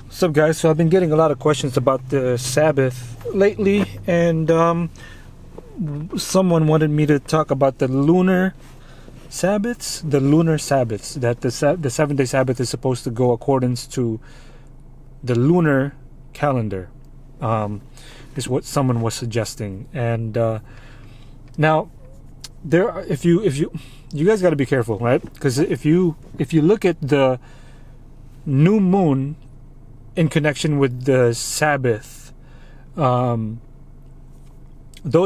What's up, guys? So I've been getting a lot of questions about the Sabbath lately, and someone wanted me to talk about the lunar Sabbaths. The lunar Sabbaths, that the 7-day Sabbath is supposed to go accordance to the lunar calendar, is what someone was suggesting. And now, if you guys got to be careful, right? Because if you look at the new moon in connection with the Sabbath, those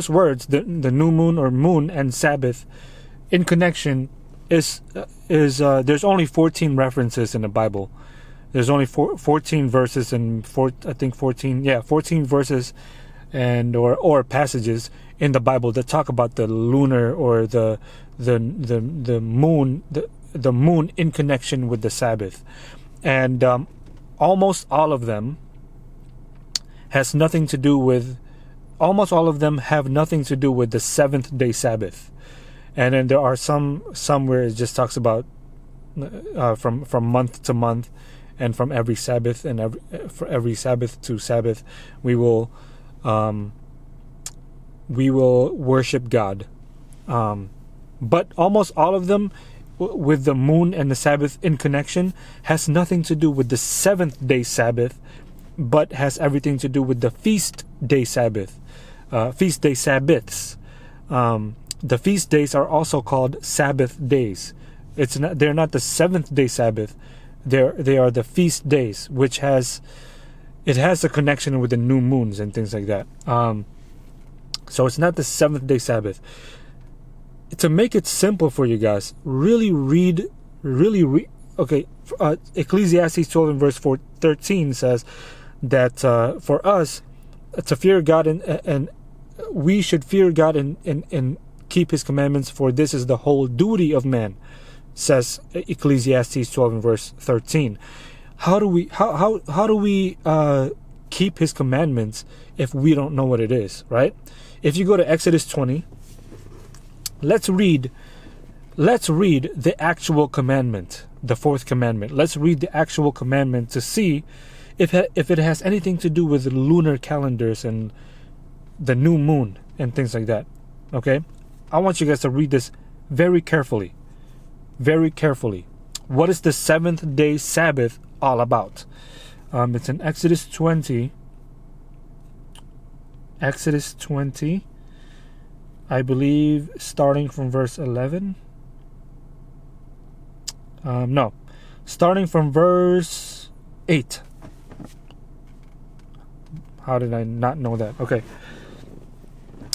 words, the new moon or moon and Sabbath, in connection is there's only 14 references in the Bible. There's only 14 verses and 14 verses and or passages in the Bible that talk about the lunar or the moon, the moon in connection with the Sabbath. And almost all of them have nothing to do with the 7th-day Sabbath. And then there are some where it just talks about from month to month, and from every Sabbath and for every Sabbath to Sabbath, we will worship God. But almost all of them, with the moon and the Sabbath in connection, has nothing to do with the 7th-day Sabbath, but has everything to do with the feast day Sabbath, feast day Sabbaths. The feast days are also called Sabbath days. They're not the 7th-day Sabbath. They are the feast days, which has a connection with the new moons and things like that. So it's not the 7th-day Sabbath. To make it simple for you guys, really read. Okay, Ecclesiastes 12 and verse 13 says that for us to fear God and we should fear God and keep His commandments, for this is the whole duty of man, says Ecclesiastes 12 and verse 13. How do we keep His commandments if we don't know what it is, right? If you go to Exodus 20, let's read the actual commandment, the 4th commandment. Let's read the actual commandment to see if it has anything to do with the lunar calendars and the new moon and things like that. Okay? I want you guys to read this very carefully. Very carefully. What is the 7th-day Sabbath all about? It's in Exodus 20. Exodus 20. I believe starting from verse 11. No. Starting from verse 8. How did I not know that? Okay.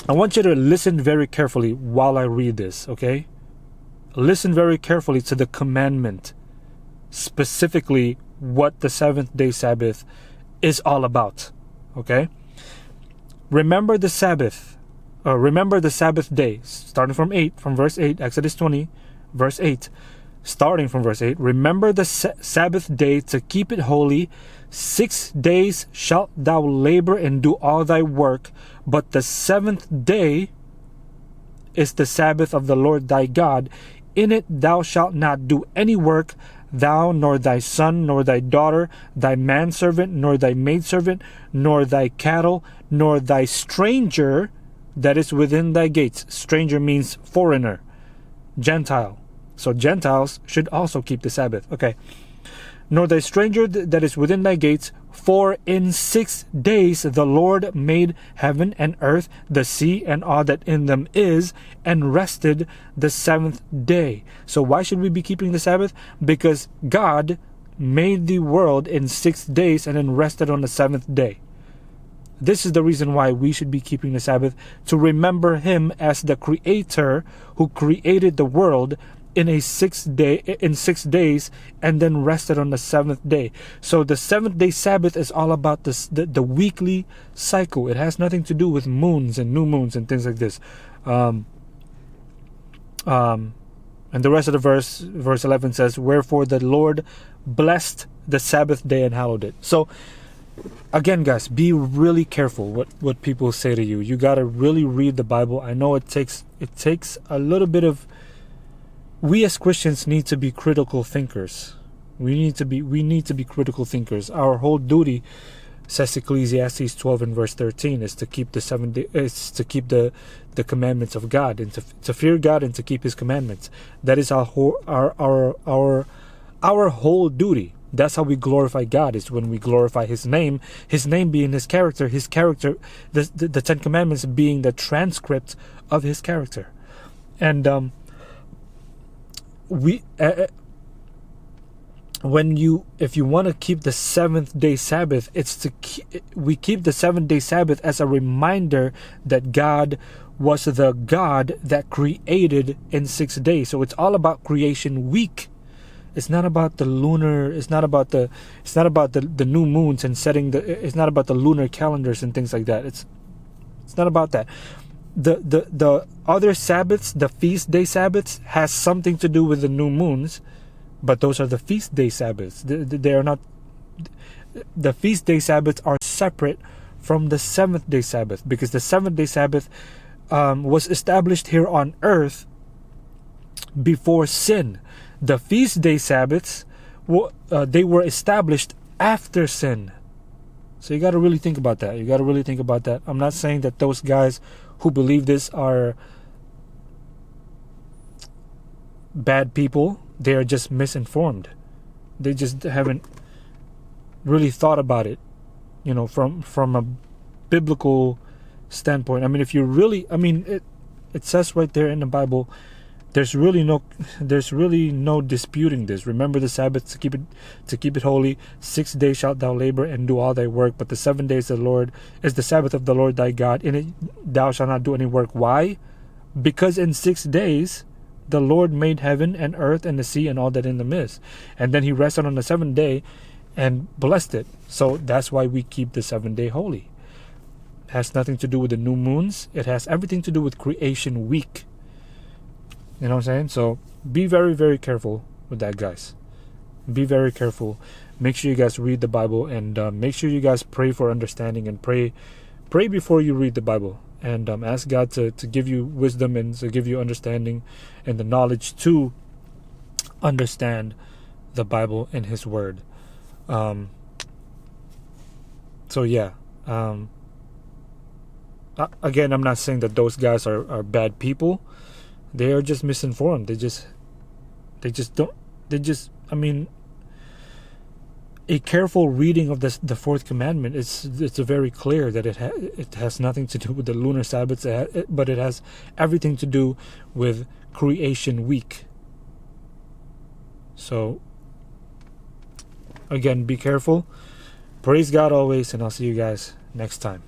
I want you to listen very carefully while I read this, okay? Listen very carefully to the commandment, specifically what the 7th-day Sabbath is all about, okay? Remember the Sabbath day, starting from verse 8, Exodus 20, verse 8. Starting from verse 8, remember the Sabbath day to keep it holy. 6 days shalt thou labor and do all thy work, but the 7th day is the Sabbath of the Lord thy God. In it thou shalt not do any work, thou, nor thy son, nor thy daughter, thy manservant, nor thy maidservant, nor thy cattle, nor thy stranger that is within thy gates. Stranger means foreigner, Gentile. So Gentiles should also keep the Sabbath. Okay. Nor thy stranger that is within thy gates, for in 6 days the Lord made heaven and earth, the sea, and all that in them is, and rested the 7th day. So why should we be keeping the Sabbath? Because God made the world in 6 days and then rested on the 7th day. This is the reason why we should be keeping the Sabbath, to remember Him as the Creator who created the world in 6 days and then rested on the 7th day. So the 7th-day Sabbath is all about the weekly cycle. It has nothing to do with moons and new moons and things like this. And the rest of the verse 11 says, wherefore the Lord blessed the Sabbath day and hallowed it. So again, guys, be really careful what people say to you. You got to really read the Bible. I know it takes a little bit of... We as Christians need to be critical thinkers. We need to be critical thinkers. Our whole duty, says Ecclesiastes 12 and verse 13, is to keep the commandments of God, and to fear God and to keep His commandments. That is our whole duty. That's how we glorify God, is when we glorify His name being His character, the Ten Commandments being the transcript of His character. And if you want to keep the seventh-day Sabbath, we keep the seventh-day Sabbath as a reminder that God was the God that created in 6 days. So it's all about creation week. It's not about the lunar. It's not about the new moons and setting it's not about the lunar calendars and things like that. It's not about that. The other Sabbaths, the feast day Sabbaths, has something to do with the new moons. But those are the feast day Sabbaths. They are not. The feast day Sabbaths are separate from the seventh day Sabbath, because the seventh day Sabbath was established here on earth before sin. The feast day Sabbaths, they were established after sin. So you got to really think about that. I'm not saying that those guys who believe this are bad people. They are just misinformed. They just haven't really thought about it, from a biblical standpoint. I mean, if you really, it says right there in the Bible, there's really no disputing this. Remember the Sabbath to keep it holy. 6 days shalt thou labor and do all thy work, but the 7 days of the Lord is the Sabbath of the Lord thy God. In it thou shalt not do any work. Why? Because in 6 days the Lord made heaven and earth and the sea and all that in the midst. And then He rested on the seventh day and blessed it. So that's why we keep the 7th day holy. It has nothing to do with the new moons. It has everything to do with creation week. You know what I'm saying? So be very, very careful with that, guys. Be very careful. Make sure you guys read the Bible, and make sure you guys pray for understanding, and pray before you read the Bible. And ask God to give you wisdom and to give you understanding and the knowledge to understand the Bible and His Word. So yeah. Again, I'm not saying that those guys are bad people. They are just misinformed. A careful reading of the fourth commandment, it's very clear that it has nothing to do with the lunar Sabbath, but it has everything to do with creation week. So again, be careful. Praise God always, and I'll see you guys next time.